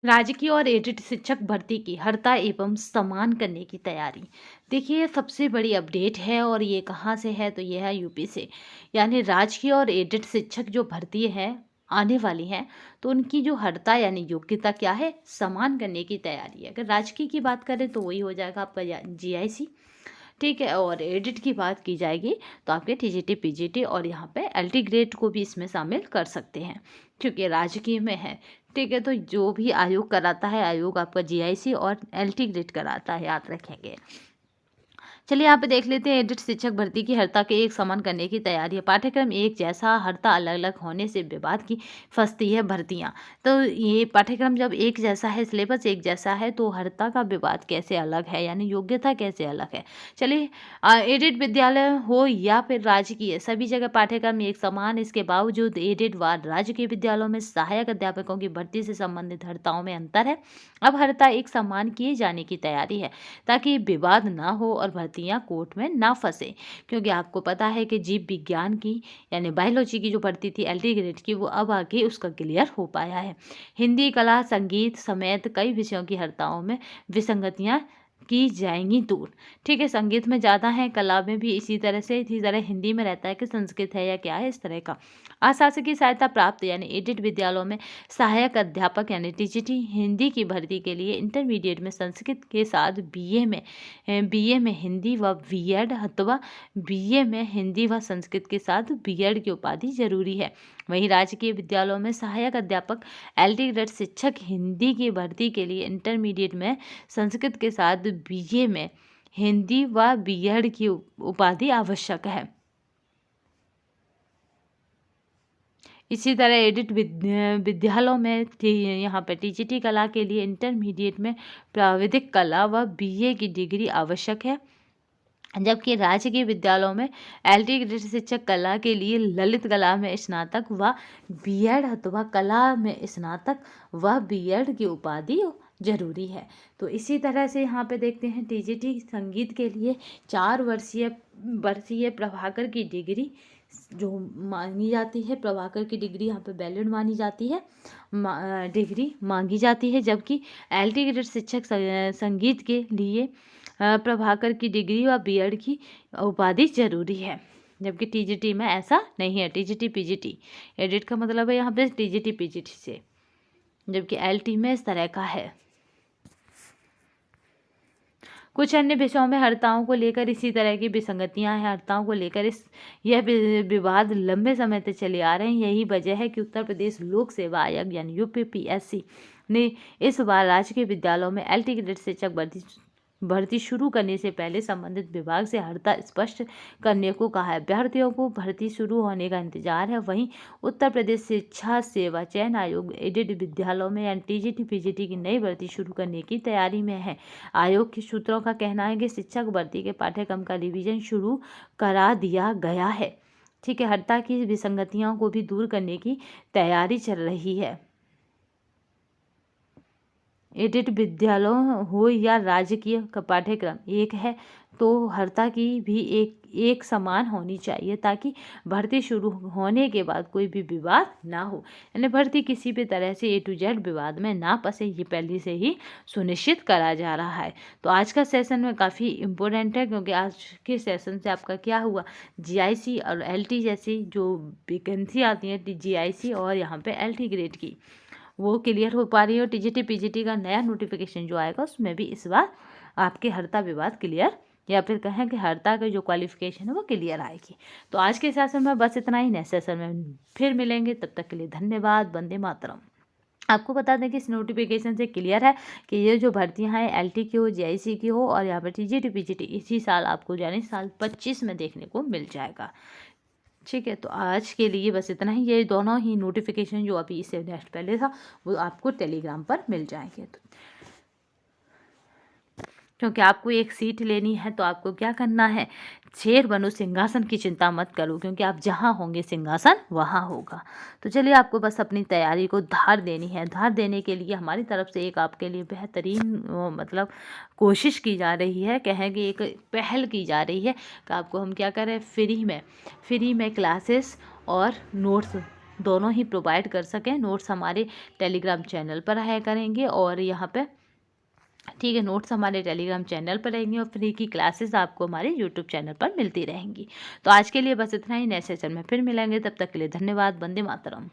राजकीय और एडेड शिक्षक भर्ती की हड़ता एवं समान करने की तैयारी। देखिए, ये सबसे बड़ी अपडेट है और ये कहाँ से है, तो ये है यूपी से। यानी राजकीय और एडेड शिक्षक जो भर्ती है आने वाली हैं, तो उनकी जो हड़ता यानी योग्यता क्या है, समान करने की तैयारी है। अगर राजकीय की बात करें तो वही हो जाएगा आपका जीआईसी, ठीक है। और एडिट की बात की जाएगी तो आपके टीजीटी पीजीटी और यहाँ पे एलटी ग्रेड को भी इसमें शामिल कर सकते हैं, क्योंकि राजकीय में है, ठीक है। तो जो भी आयोग कराता है, आयोग आपका जीआईसी और एलटी ग्रेड कराता है, याद रखेंगे। चलिए यहाँ पे देख लेते हैं, एडिट शिक्षक भर्ती की हड़ता के एक समान करने की तैयारी है। पाठ्यक्रम एक जैसा, हड़ता अलग अलग होने से विवाद की फंसती है भर्तियाँ। तो ये पाठ्यक्रम जब एक जैसा है, सिलेबस एक जैसा है, तो हड़ता का विवाद कैसे अलग है, यानी योग्यता कैसे अलग है। चलिए, एडिट विद्यालय हो या फिर राजकीय, सभी जगह पाठ्यक्रम एक समान। इसके बावजूद एडिट व राजकीय विद्यालयों में सहायक अध्यापकों की भर्ती से संबंधित हड़ताओं में अंतर है। अब हड़ता एक समान किए जाने की तैयारी है, ताकि विवाद ना हो और भर्तियां कोर्ट में ना फंसे। क्योंकि आपको पता है कि जीव विज्ञान की यानी बायोलॉजी की जो भर्ती थी एलटी ग्रेड की, वो अब आगे उसका क्लियर हो पाया है। हिंदी, कला, संगीत समेत कई विषयों की हड़ताओं में विसंगतियां की जाएंगी दूर, ठीक है। संगीत में ज़्यादा है, कला में भी इसी तरह से, इसी तरह हिंदी में रहता है कि संस्कृत है या क्या है, इस तरह का। अशासकीय सहायता प्राप्त यानी एडिट विद्यालयों में सहायक अध्यापक यानी टीजीटी हिंदी की भर्ती के लिए इंटरमीडिएट में संस्कृत के साथ बीए में हिंदी व बीएड अथवा बीए में हिंदी व संस्कृत के साथ बीएड की उपाधि जरूरी है। वहीं राजकीय विद्यालयों में सहायक अध्यापक एलटी ग्रेड शिक्षक हिंदी की भर्ती के लिए इंटरमीडिएट में संस्कृत के साथ बीए में हिंदी व बीएड की उपाधि आवश्यक है। इसी तरह एडिट विद्यालयों में यहाँ पर टीजीटी कला के लिए इंटरमीडिएट में प्राविधिक कला व बीए की डिग्री आवश्यक है, जबकि राजकीय विद्यालयों में एलटी ग्रेड शिक्षक कला के लिए ललित कला में स्नातक व बीएड अथवा कला में स्नातक व बीएड की उपाधि जरूरी है। तो इसी तरह से यहाँ पे देखते हैं, टीजीटी संगीत के लिए 4 वर्षीय प्रभाकर की डिग्री जो मांगी जाती है, प्रभाकर की डिग्री यहाँ पे वैलिड मानी जाती है, डिग्री मांगी जाती है। जबकि एलटी ग्रेड शिक्षक संगीत के लिए प्रभाकर की डिग्री व बीएड की उपाधि जरूरी है, जबकि टीजीटी में ऐसा नहीं है। टीजीटी पीजीटी, एडिट का मतलब है यहाँ पे टीजीटी पीजीटी से, जबकि एलटी में इस तरह का है। कुछ अन्य विषयों में हड़ताओं को लेकर इसी तरह की विसंगतियां हैं। हड़ताओं को लेकर यह विवाद लंबे समय से चले आ रहे हैं। यही वजह है कि उत्तर प्रदेश लोक सेवा आयोग यानी यूपीपीएससी ने इस बार राजकीय विद्यालयों में एलटी ग्रेड शिक्षक भर्ती शुरू करने से पहले संबंधित विभाग से हड़ता स्पष्ट करने को कहा है। अभ्यर्थियों को भर्ती शुरू होने का इंतजार है। वहीं उत्तर प्रदेश शिक्षा सेवा चयन आयोग एडेड विद्यालयों में यानी टीजीटी पीजीटी की नई भर्ती शुरू करने की तैयारी में है। आयोग के सूत्रों का कहना है कि शिक्षक भर्ती के पाठ्यक्रम का रिवीजन शुरू करा दिया गया है, ठीक है। हड़ता की विसंगतियों को भी दूर करने की तैयारी चल रही है। एडिट विद्यालय हो या राजकीय का पाठ्यक्रम एक है, तो हड़ता की भी एक समान होनी चाहिए, ताकि भर्ती शुरू होने के बाद कोई भी विवाद ना हो, यानी भर्ती किसी भी तरह से ए टू जेड विवाद में ना फंसे, ये पहले से ही सुनिश्चित करा जा रहा है। तो आज का सेशन में काफ़ी इम्पोर्टेंट है, क्योंकि आज के सेशन से आपका क्या हुआ, जीआईसी और एलटी जैसी जो वैकेंसी आती है, जीआईसी और यहाँ पे एलटी ग्रेड की, वो क्लियर हो पा रही है। और टीजीटी पीजीटी का नया नोटिफिकेशन जो आएगा उसमें भी इस बार आपके हड़ता विवाद क्लियर, या फिर कहें कि हड़ता का जो क्वालिफिकेशन है वो क्लियर आएगी। तो आज के सेशन में बस इतना ही, नेक्स्ट सेशन में फिर मिलेंगे, तब तक के लिए धन्यवाद। वंदे मातरम। आपको बता दें कि इस नोटिफिकेशन से क्लियर है कि ये जो भर्तियां हैं एलटी की हो, जीआईसी की हो और यहाँ पर टीजीटी पीजीटी इसी साल आपको यानी साल 25 में देखने को मिल जाएगा, ठीक है। तो आज के लिए बस इतना ही। ये दोनों ही नोटिफिकेशन जो अभी इससे नेक्स्ट पहले था वो आपको टेलीग्राम पर मिल जाएंगे। तो क्योंकि आपको एक सीट लेनी है, तो आपको क्या करना है, शेर बनो सिंहासन की चिंता मत करो, क्योंकि आप जहाँ होंगे सिंहासन वहाँ होगा। तो चलिए, आपको बस अपनी तैयारी को धार देनी है। धार देने के लिए हमारी तरफ से एक आपके लिए बेहतरीन मतलब कोशिश की जा रही है, कहेंगे एक पहल की जा रही है कि आपको हम क्या करें, फ्री में क्लासेस और नोट्स दोनों ही प्रोवाइड कर सकें। नोट्स हमारे टेलीग्राम चैनल पर आया करेंगे और यहाँ पे ठीक है, नोट्स हमारे टेलीग्राम चैनल पर रहेंगे और फ्री की क्लासेस आपको हमारे यूट्यूब चैनल पर मिलती रहेंगी। तो आज के लिए बस इतना ही, नेक्स्ट सेशन में फिर मिलेंगे, तब तक के लिए धन्यवाद। वंदे मातरम।